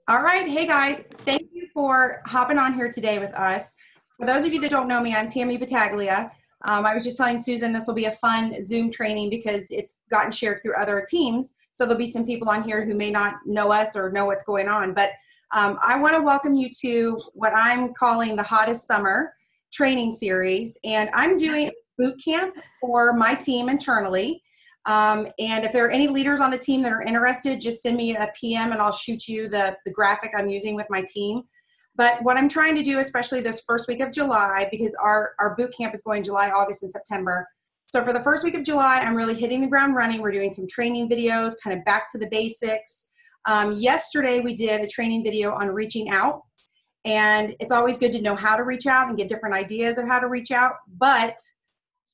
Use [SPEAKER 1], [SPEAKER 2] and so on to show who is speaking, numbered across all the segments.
[SPEAKER 1] All right. Hey guys, thank you for hopping on here today with us. For those of you that don't know me, I'm Tammy Battaglia. I was just telling Susan this will be a fun Zoom training because it's gotten shared through other teams. So there'll be some people on here who may not know us or know what's going on. But I want to welcome you to what I'm calling the hottest summer training series. And I'm doing boot camp for my team internally. And if there are any leaders on the team that are interested, just send me a PM and I'll shoot you the graphic I'm using with my team. But what I'm trying to do, especially this first week of July, because our boot camp is going July, August, and September. So for the first week of July, I'm really hitting the ground running. We're doing some training videos, kind of back to the basics. Yesterday, we did a training video on reaching out. And it's always good to know how to reach out and get different ideas of how to reach out. But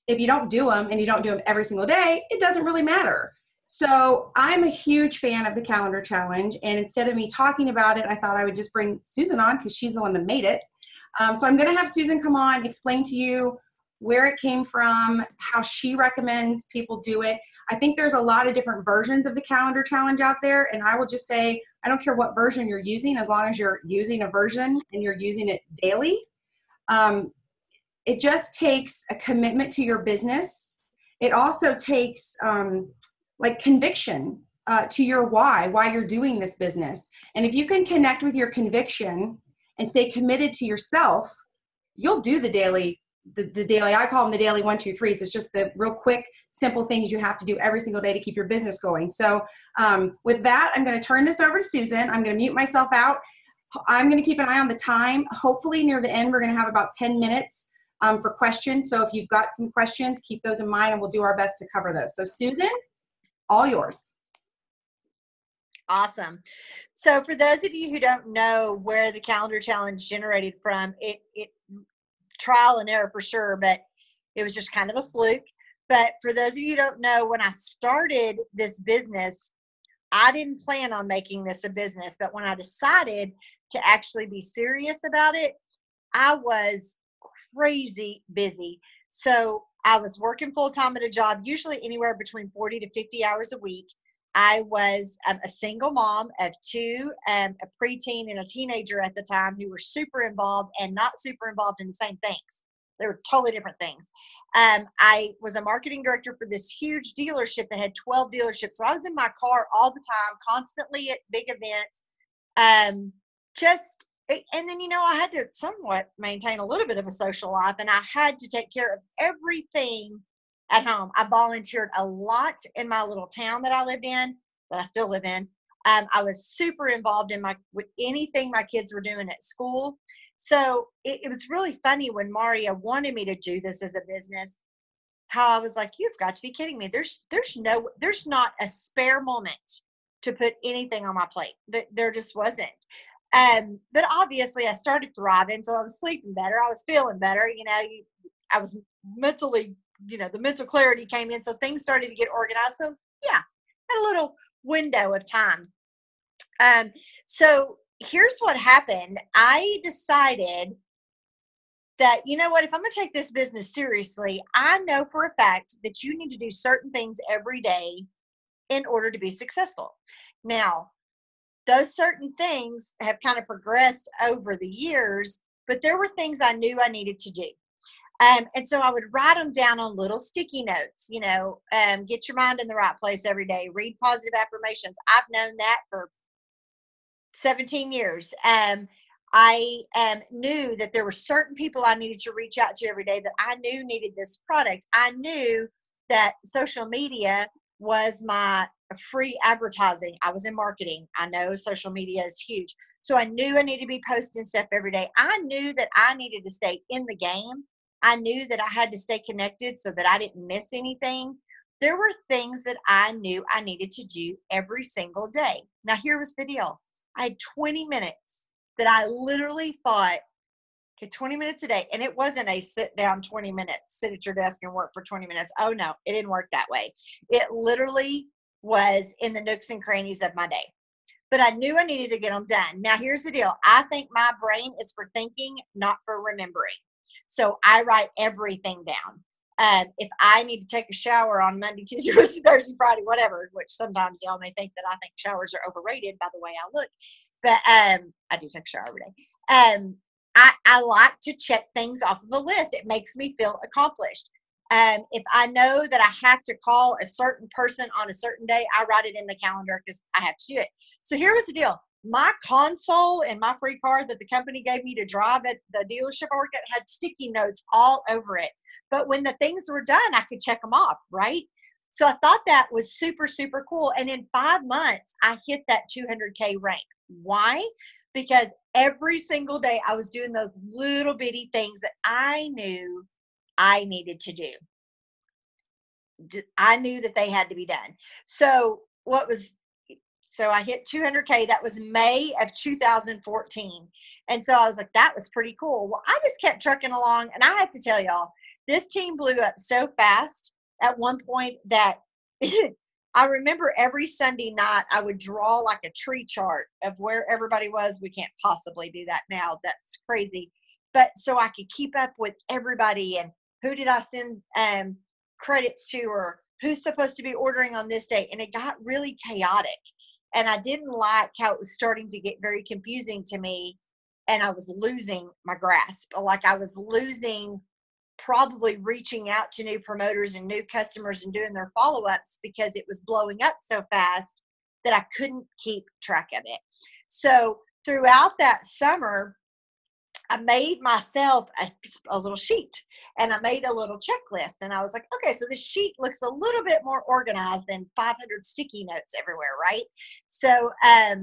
[SPEAKER 1] if you don't do them and you don't do them every single day, it doesn't really matter. So I'm a huge fan of the calendar challenge. And instead of me talking about it, I thought I would just bring Susan on because she's the one that made it. So I'm going to have Susan come on, explain to you where it came from, how she recommends people do it. I think there's a lot of different versions of the calendar challenge out there. And I will just say, I don't care what version you're using, as long as you're using a version and you're using it daily. It just takes a commitment to your business. It also takes like conviction to your why you're doing this business. And if you can connect with your conviction and stay committed to yourself, you'll do the daily, I call them the daily 1, 2, 3s. It's just the real quick, simple things you have to do every single day to keep your business going. So with that, I'm going to turn this over to Susan. I'm going to mute myself out. I'm going to keep an eye on the time. Hopefully near the end, we're going to have about 10 minutes for questions. So if you've got some questions, keep those in mind and we'll do our best to cover those. So Susan, all yours.
[SPEAKER 2] Awesome. So for those of you who don't know where the calendar challenge generated from, it trial and error for sure, but it was just kind of a fluke. But for those of you who don't know, when I started this business, I didn't plan on making this a business, but when I decided to actually be serious about it, I was crazy busy. So I was working full time at a job, usually anywhere between 40 to 50 hours a week. I was a single mom of 2, a preteen and a teenager at the time who were super involved and not super involved in the same things. They were totally different things. I was a marketing director for this huge dealership that had 12 dealerships. So I was in my car all the time, constantly at big events. And then, I had to somewhat maintain a little bit of a social life, and I had to take care of everything at home. I volunteered a lot in my little town that I lived in, that I still live in. I was super involved with anything my kids were doing at school. So it was really funny when Maria wanted me to do this as a business, how I was like, you've got to be kidding me. There's not a spare moment to put anything on my plate. There just wasn't. But obviously I started thriving. So I was sleeping better. I was feeling better. I was mentally, the mental clarity came in. So things started to get organized. So yeah, had a little window of time. So here's what happened. I decided that, if I'm going to take this business seriously, I know for a fact that you need to do certain things every day in order to be successful. Now, those certain things have kind of progressed over the years, but there were things I knew I needed to do. And so I would write them down on little sticky notes, get your mind in the right place every day, read positive affirmations. I've known that for 17 years. I knew that there were certain people I needed to reach out to every day that I knew needed this product. I knew that social media was my free advertising. I was in marketing. I know social media is huge. So I knew I needed to be posting stuff every day. I knew that I needed to stay in the game. I knew that I had to stay connected so that I didn't miss anything. There were things that I knew I needed to do every single day. Now, here was the deal. I had 20 minutes that I literally thought, okay, 20 minutes a day. And it wasn't a sit down 20 minutes, sit at your desk and work for 20 minutes. Oh no, it didn't work that way. It literally was in the nooks and crannies of my day. But I knew I needed to get them done. Now, here's the deal. I think my brain is for thinking, not for remembering. So I write everything down. If I need to take a shower on Monday, Tuesday, Wednesday, Thursday, Friday, whatever, which sometimes y'all may think that I think showers are overrated by the way I look, but I do take a shower every day. I like to check things off of the list. It makes me feel accomplished. If I know that I have to call a certain person on a certain day, I write it in the calendar because I have to do it. So here was the deal. My console and my free card that the company gave me to drive at the dealership I work at had sticky notes all over it. But when the things were done, I could check them off, right? So I thought that was super, super cool. And in 5 months, I hit that 200K rank. Why? Because every single day I was doing those little bitty things that I knew I needed to do. I knew that they had to be done. So I hit 200K. That was May of 2014. And so I was like, that was pretty cool. Well, I just kept trucking along. And I have to tell y'all, this team blew up so fast at one point that I remember every Sunday night I would draw like a tree chart of where everybody was. We can't possibly do that now. That's crazy. But so I could keep up with everybody and who did I send credits to or who's supposed to be ordering on this day. And it got really chaotic. And I didn't like how it was starting to get very confusing to me. And I was losing my grasp. Like I was losing probably reaching out to new promoters and new customers and doing their follow-ups because it was blowing up so fast that I couldn't keep track of it. So throughout that summer, I made myself a little sheet and I made a little checklist. And I was like, okay, so this sheet looks a little bit more organized than 500 sticky notes everywhere, right? So I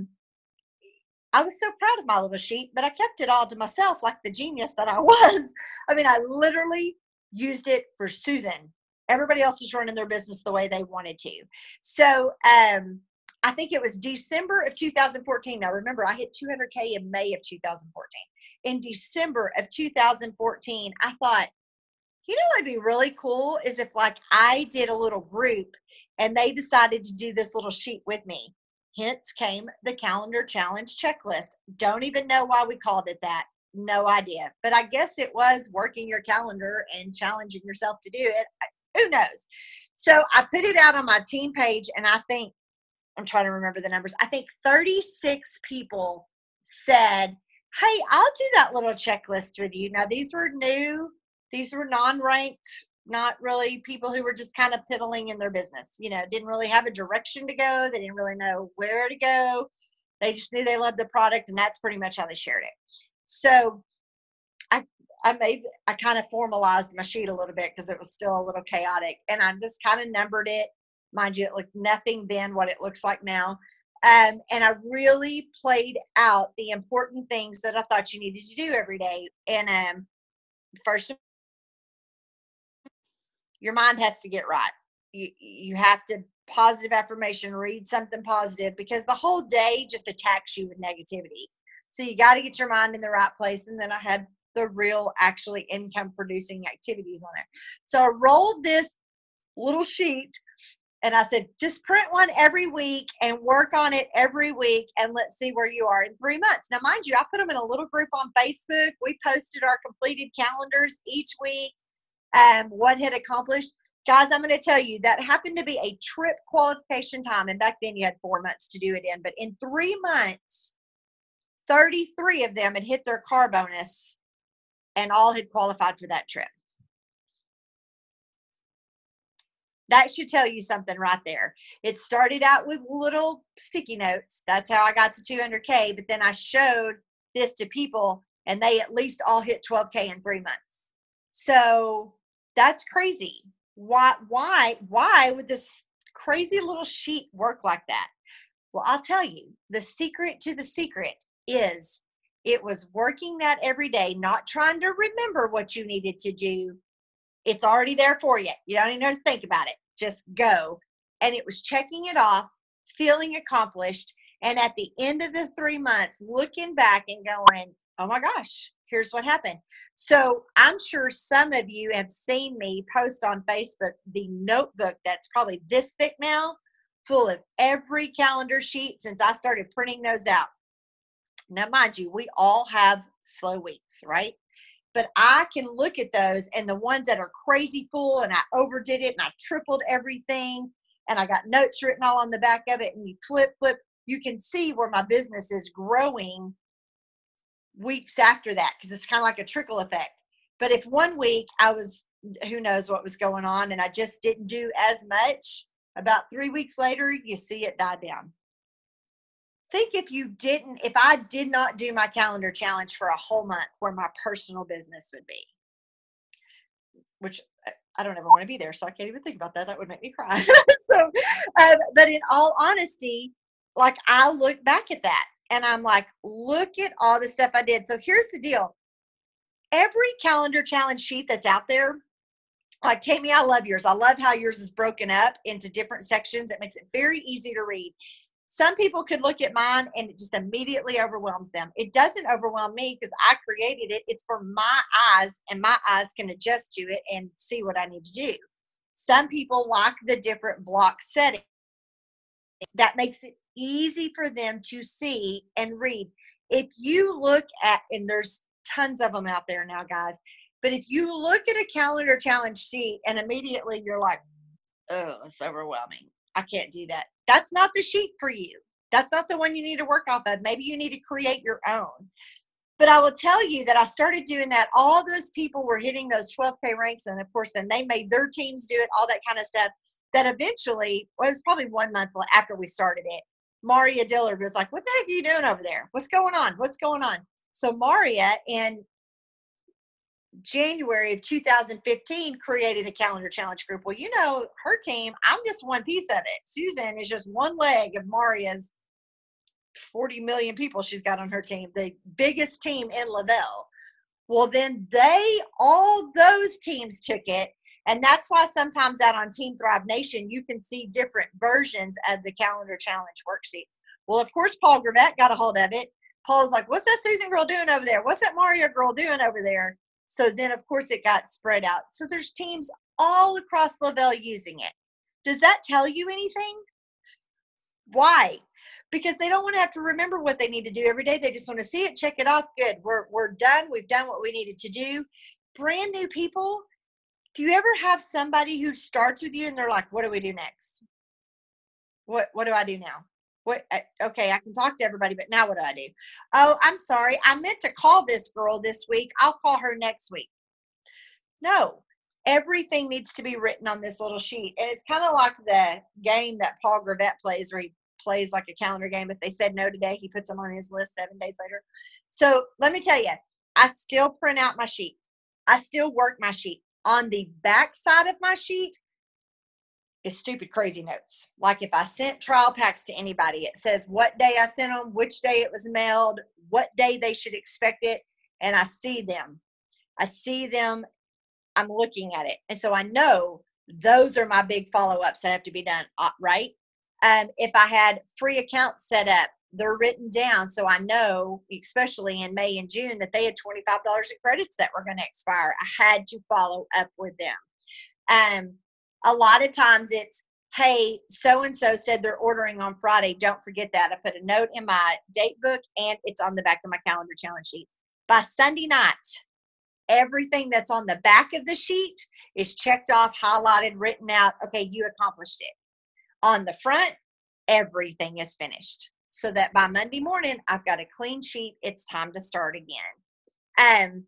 [SPEAKER 2] was so proud of my little sheet, but I kept it all to myself like the genius that I was. I mean, I literally used it for Susan. Everybody else was running their business the way they wanted to. So I think it was December of 2014. Now, remember, I hit 200K in May of 2014. In December of 2014, I thought, you know what'd be really cool is if like I did a little group and they decided to do this little sheet with me. Hence came the calendar challenge checklist. Don't even know why we called it that. No idea. But I guess it was working your calendar and challenging yourself to do it. Who knows? So I put it out on my team page and I think, I'm trying to remember the numbers. I think 36 people said, hey, I'll do that little checklist with you. Now, these were new. These were non-ranked, not really people who were just kind of piddling in their business. You know, didn't really have a direction to go. They didn't really know where to go. They just knew they loved the product, and that's pretty much how they shared it. So I kind of formalized my sheet a little bit because it was still a little chaotic, and I just kind of numbered it. Mind you, it looked nothing then what it looks like now. And I really played out the important things that I thought you needed to do every day. And first, your mind has to get right. You have to positive affirmation, read something positive because the whole day just attacks you with negativity. So you got to get your mind in the right place. And then I had the real actually income producing activities on there. So I rolled this little sheet and I said, just print one every week and work on it every week and let's see where you are in 3 months. Now, mind you, I put them in a little group on Facebook. We posted our completed calendars each week, what had accomplished. Guys, I'm going to tell you, that happened to be a trip qualification time. And back then you had 4 months to do it in. But in 3 months, 33 of them had hit their car bonus and all had qualified for that trip. That should tell you something right there. It started out with little sticky notes. That's how I got to 200K. But then I showed this to people and they at least all hit 12K in 3 months. So that's crazy. Why would this crazy little sheet work like that? Well, I'll tell you, the secret to the secret is it was working that every day, not trying to remember what you needed to do. It's already there for you. You don't even have to think about it. Just go. And it was checking it off, feeling accomplished. And at the end of the 3 months, looking back and going, oh my gosh, here's what happened. So I'm sure some of you have seen me post on Facebook the notebook that's probably this thick now, full of every calendar sheet since I started printing those out. Now, mind you, we all have slow weeks, right? But I can look at those, and the ones that are crazy full and I overdid it and I tripled everything and I got notes written all on the back of it, and you flip, you can see where my business is growing weeks after that, because it's kind of like a trickle effect. But if one week I was, who knows what was going on, and I just didn't do as much, about 3 weeks later, you see it die down. Think if I did not do my calendar challenge for a whole month, where my personal business would be, which I don't ever want to be there. So I can't even think about that. That would make me cry. So, but in all honesty, like, I look back at that and I'm like, look at all the stuff I did. So here's the deal. Every calendar challenge sheet that's out there, like, Tammy, I love yours. I love how yours is broken up into different sections. It makes it very easy to read. Some people could look at mine and it just immediately overwhelms them. It doesn't overwhelm me because I created it. It's for my eyes, and my eyes can adjust to it and see what I need to do. Some people like the different block setting. That makes it easy for them to see and read. If you look at, and there's tons of them out there now, guys, but if you look at a calendar challenge sheet and immediately you're like, oh, it's overwhelming, I can't do that. That's not the sheet for you. That's not the one you need to work off of. Maybe you need to create your own. But I will tell you that I started doing that. All those people were hitting those 12K ranks. And of course, then they made their teams do it, all that kind of stuff. That eventually, well, it was probably 1 month after we started it, Maria Dillard was like, what the heck are you doing over there? What's going on? What's going on? So Maria, in January of 2015, created a calendar challenge group. Well, you know, her team, I'm just one piece of it. Susan is just one leg of Maria's 40 million people she's got on her team, the biggest team in Lavelle. Well, then all those teams took it. And that's why sometimes out on Team Thrive Nation, you can see different versions of the calendar challenge worksheet. Well, of course, Paul Gravette got a hold of it. Paul's like, what's that Susan girl doing over there? What's that Maria girl doing over there? So then, of course, it got spread out. So there's teams all across Lavelle using it. Does that tell you anything? Why? Because they don't want to have to remember what they need to do every day. They just want to see it, check it off. Good. We're done. We've done what we needed to do. Brand new people, do you ever have somebody who starts with you and they're like, what do we do next? What do I do now? Okay, I can talk to everybody, but now what do I do? Oh, I'm sorry. I meant to call this girl this week. I'll call her next week. No, everything needs to be written on this little sheet. And it's kind of like the game that Paul Gravette plays, where he plays like a calendar game. If they said no today, he puts them on his list 7 days later. So let me tell you, I still print out my sheet. I still work my sheet. On the back side of my sheet is stupid, crazy notes. Like if I sent trial packs to anybody, it says what day I sent them, which day it was mailed, what day they should expect it, and I see them. I'm looking at it. And so I know those are my big follow-ups that have to be done, right? If I had free accounts set up, they're written down. So I know, especially in May and June, that they had $25 in credits that were going to expire. I had to follow up with them. A lot of times it's, hey, so-and-so said they're ordering on Friday. Don't forget that. I put a note in my date book, and it's on the back of my calendar challenge sheet. By Sunday night, everything that's on the back of the sheet is checked off, highlighted, written out. Okay, you accomplished it. On the front, everything is finished. So that by Monday morning, I've got a clean sheet. It's time to start again.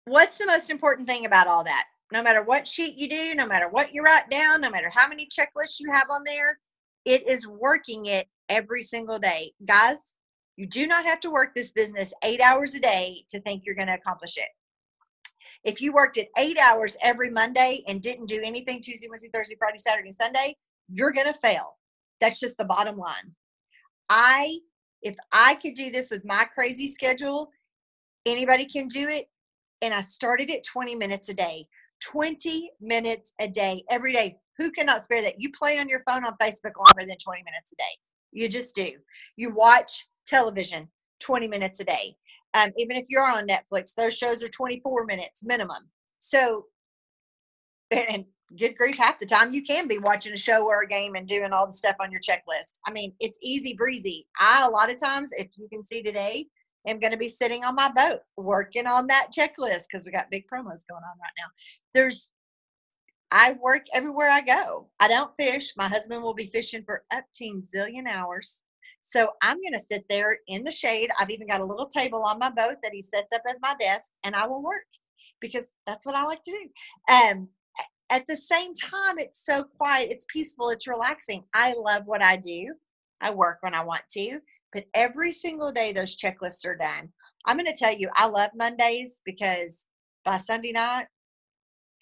[SPEAKER 2] What's the most important thing about all that? No matter what sheet you do, no matter what you write down, no matter how many checklists you have on there, it is working it every single day. Guys, you do not have to work this business 8 hours a day to think you're going to accomplish it. If you worked it 8 hours every Monday and didn't do anything Tuesday, Wednesday, Thursday, Friday, Saturday, and Sunday, you're going to fail. That's just the bottom line. If I could do this with my crazy schedule, anybody can do it. And I started at 20 minutes a day. 20 minutes a day, every day. Who cannot spare that? You play on your phone on Facebook longer than 20 minutes a day. You just do. You watch television 20 minutes a day. Even if you're on Netflix, those shows are 24 minutes minimum. So, and good grief, half the time you can be watching a show or a game and doing all the stuff on your checklist. I mean, it's easy breezy. A lot of times, if you can see today, am going to be sitting on my boat working on that checklist because we got big promos going on right now. I work everywhere I go. I don't fish. My husband will be fishing for up to zillion hours. So I'm going to sit there in the shade. I've even got a little table on my boat that he sets up as my desk, and I will work because that's what I like to do. At the same time, it's so quiet, it's peaceful, it's relaxing. I love what I do. I work when I want to, but every single day those checklists are done. I'm going to tell you, I love Mondays because by Sunday night,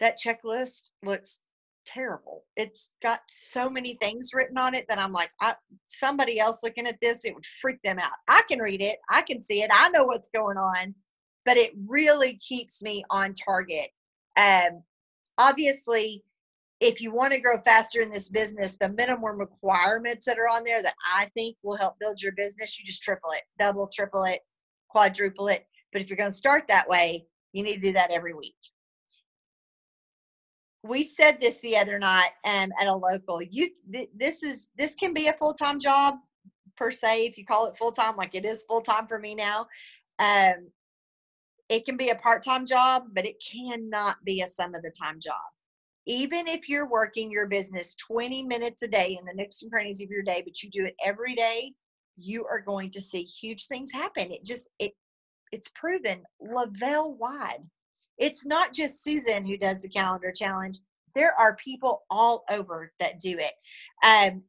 [SPEAKER 2] that checklist looks terrible. It's got so many things written on it that I'm like, somebody else looking at this, it would freak them out. I can read it. I can see it. I know what's going on, but it really keeps me on target. Obviously, if you want to grow faster in this business, the minimum requirements that are on there that I think will help build your business, you just triple it, double, triple it, quadruple it. But if you're going to start that way, you need to do that every week. We said this the other night at a local. This can be a full-time job per se, if you call it full-time, like it is full-time for me now. It can be a part-time job, but it cannot be a sum of the time job. Even if you're working your business 20 minutes a day in the nooks and crannies of your day, but you do it every day, you are going to see huge things happen. It's proven Lavelle wide. It's not just Susan who does the calendar challenge. There are people all over that do it. And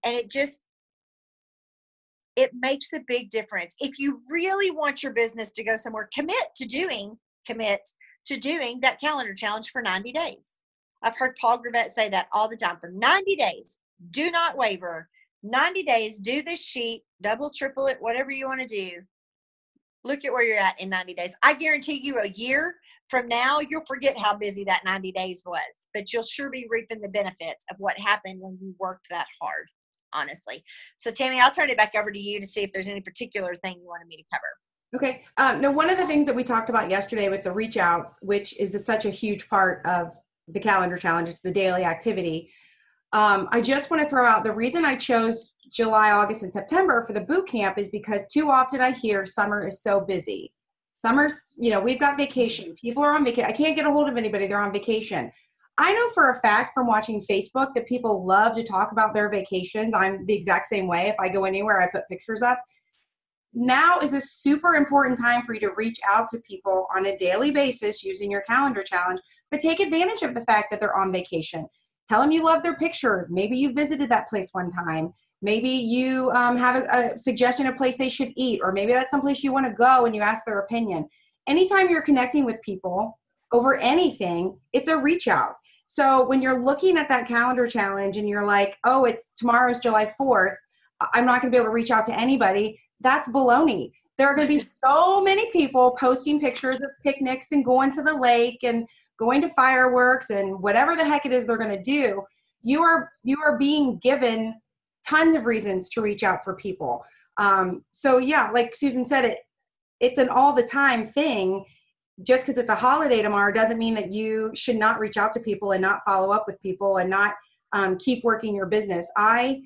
[SPEAKER 2] it makes a big difference. If you really want your business to go somewhere, commit to doing that calendar challenge for 90 days. I've heard Paul Gravett say that all the time. For 90 days, do not waver. 90 days, do this sheet, double, triple it, whatever you want to do. Look at where you're at in 90 days. I guarantee you a year from now, you'll forget how busy that 90 days was, but you'll sure be reaping the benefits of what happened when you worked that hard, honestly. So Tammy, I'll turn it back over to you to see if there's any particular thing you wanted me to cover.
[SPEAKER 1] Okay. Now, one of the things that we talked about yesterday with the reach outs, which is such a huge part of the calendar challenge, is the daily activity. I just want to throw out the reason I chose July, August, and September for the boot camp is because too often I hear summer is so busy. Summer's, we've got vacation. People are on vacation. I can't get a hold of anybody. They're on vacation. I know for a fact from watching Facebook that people love to talk about their vacations. I'm the exact same way. If I go anywhere, I put pictures up. Now is a super important time for you to reach out to people on a daily basis using your calendar challenge, but take advantage of the fact that they're on vacation. Tell them you love their pictures. Maybe you visited that place one time. Maybe you have a suggestion of a place they should eat, or maybe that's someplace you want to go and you ask their opinion. Anytime you're connecting with people over anything, it's a reach out. So when you're looking at that calendar challenge and you're like, oh, tomorrow's July 4th, I'm not going to be able to reach out to anybody, that's baloney. There are going to be so many people posting pictures of picnics and going to the lake and going to fireworks and whatever the heck it is they're going to do. You are being given tons of reasons to reach out for people. So yeah, like Susan said, it's an all the time thing. Just because it's a holiday tomorrow doesn't mean that you should not reach out to people and not follow up with people and not keep working your business. I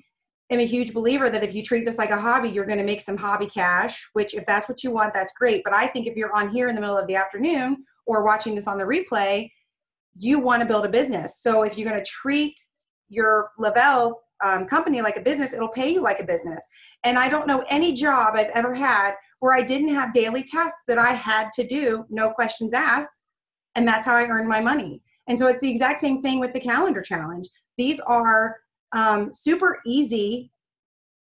[SPEAKER 1] am a huge believer that if you treat this like a hobby, you're going to make some hobby cash, which if that's what you want, that's great. But I think if you're on here in the middle of the afternoon or watching this on the replay, you want to build a business. So if you're going to treat your Lavelle company like a business, it'll pay you like a business. And I don't know any job I've ever had where I didn't have daily tasks that I had to do, no questions asked. And that's how I earned my money. And so it's the exact same thing with the calendar challenge. These are super easy,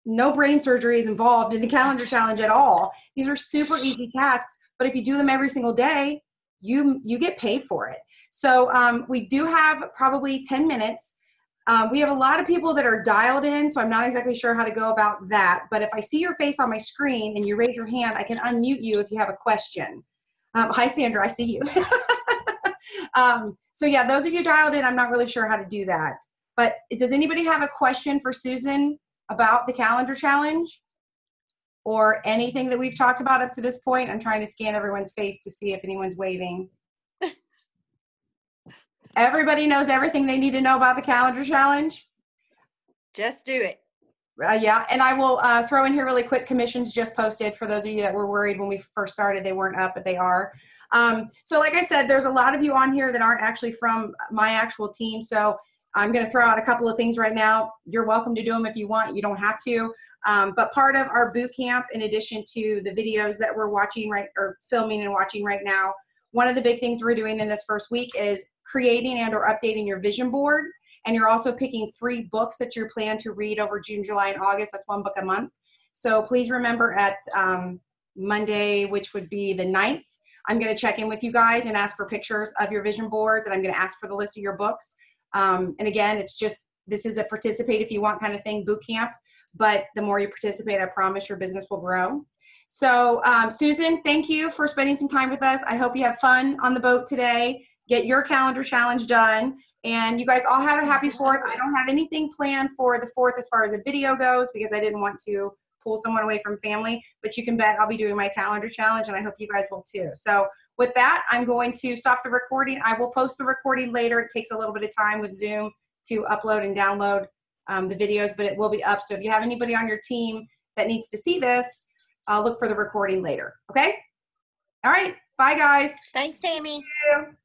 [SPEAKER 1] no brain surgery is involved in the calendar challenge at all. These are super easy tasks, but if you do them every single day, you get paid for it. So we do have probably 10 minutes. We have a lot of people that are dialed in, so I'm not exactly sure how to go about that. But if I see your face on my screen and you raise your hand, I can unmute you if you have a question. Hi, Sandra, I see you. So yeah, those of you dialed in, I'm not really sure how to do that. But does anybody have a question for Susan about the calendar challenge or anything that we've talked about up to this point? I'm trying to scan everyone's face to see if anyone's waving. Everybody knows everything they need to know about the calendar challenge?
[SPEAKER 2] Just do it.
[SPEAKER 1] Yeah, and I will throw in here really quick, commissions just posted for those of you that were worried when we first started. They weren't up, but they are. So like I said, there's a lot of you on here that aren't actually from my actual team. So I'm going to throw out a couple of things right now. You're welcome to do them if you want. You don't have to. But part of our boot camp, in addition to the videos that we're watching or filming and watching right now, one of the big things we're doing in this first week is creating and or updating your vision board. And you're also picking 3 books that you plan to read over June, July, and August. That's 1 book a month. So please remember at Monday, which would be the 9th, I'm going to check in with you guys and ask for pictures of your vision boards. And I'm going to ask for the list of your books. And again, it's just, this is a participate if you want kind of thing, boot camp. But the more you participate, I promise your business will grow. So Susan, thank you for spending some time with us. I hope you have fun on the boat today. Get your calendar challenge done. And you guys all have a happy 4th. I don't have anything planned for the 4th as far as a video goes because I didn't want to pull someone away from family. But you can bet I'll be doing my calendar challenge, and I hope you guys will too. So with that, I'm going to stop the recording. I will post the recording later. It takes a little bit of time with Zoom to upload and download the videos, but it will be up. So if you have anybody on your team that needs to see this, look for the recording later. Okay? All right. Bye, guys.
[SPEAKER 2] Thanks, Tammy.
[SPEAKER 1] Thank you.